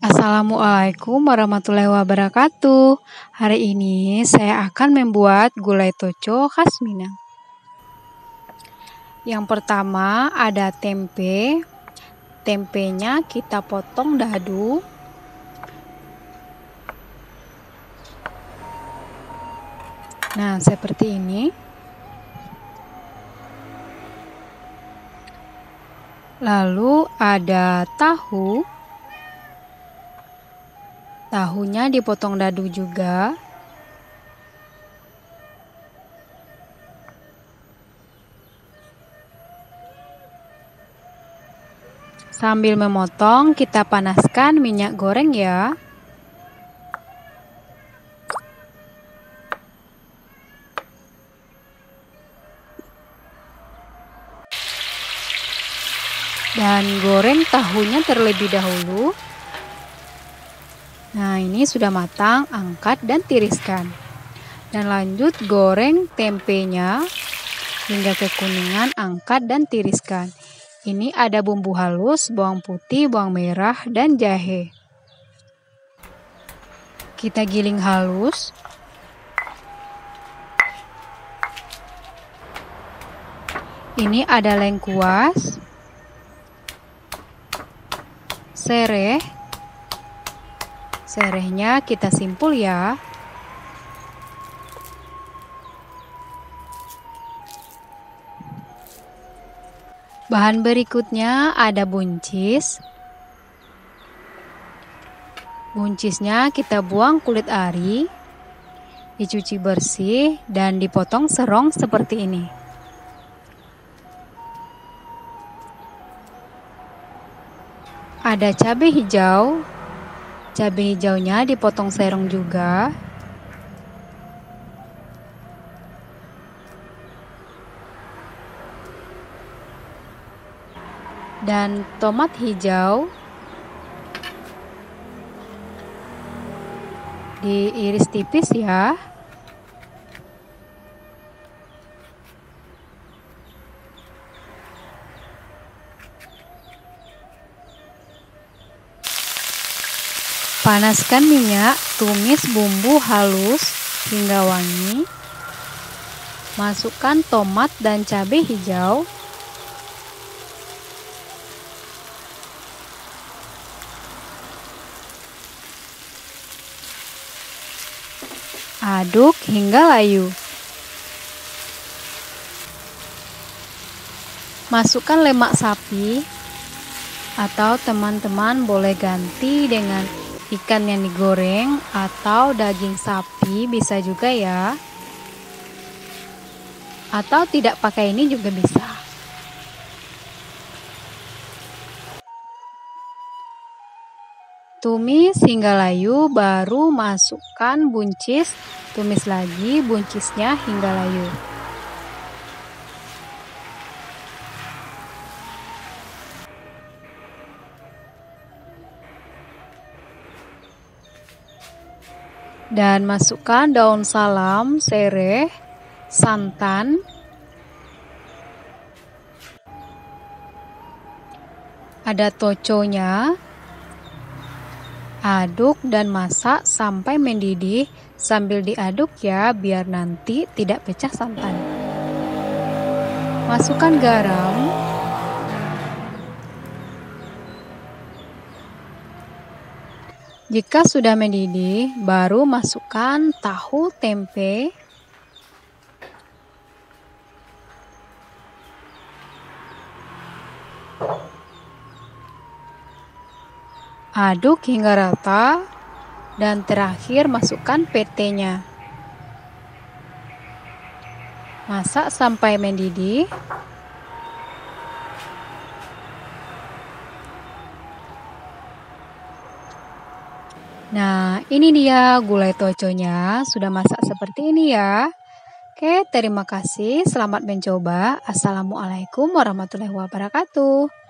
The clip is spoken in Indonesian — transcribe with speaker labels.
Speaker 1: Assalamualaikum warahmatullahi wabarakatuh. Hari ini saya akan membuat gulai toco khas Minang. Yang pertama ada tempe. Tempenya kita potong dadu. Nah, seperti ini. Lalu ada tahu. Tahunya dipotong dadu juga. Sambil memotong, kita panaskan minyak goreng ya. Dan goreng tahunya terlebih dahulu. Nah, ini sudah matang, angkat dan tiriskan. Dan lanjut goreng tempenya hingga kekuningan, angkat dan tiriskan. Ini ada bumbu halus, bawang putih, bawang merah, dan jahe. Kita giling halus. Ini ada lengkuas, sereh. Serehnya kita simpul ya. Bahan berikutnya ada buncis. Buncisnya kita buang kulit ari, dicuci bersih, dan dipotong serong seperti ini. Ada cabai hijau. Cabai hijaunya dipotong serong juga. Dan tomat hijau diiris tipis ya. Panaskan minyak, tumis bumbu halus hingga wangi. Masukkan tomat dan cabai hijau. Aduk hingga layu. Masukkan lemak sapi, atau teman-teman boleh ganti dengan ikan yang digoreng atau daging sapi bisa juga ya. Atau tidak pakai ini juga bisa. Tumis hingga layu, baru masukkan buncis. Tumis lagi buncisnya hingga layu. Dan masukkan daun salam, sereh, santan, ada toconya. Aduk dan masak sampai mendidih. Sambil diaduk ya, biar nanti tidak pecah santan. Masukkan garam. Jika sudah mendidih, baru masukkan tahu tempe. Aduk hingga rata, dan terakhir masukkan PT-nya. Masak sampai mendidih. Nah, ini dia gulai toconya, sudah masak seperti ini ya. Oke, terima kasih. Selamat mencoba. Assalamualaikum warahmatullahi wabarakatuh.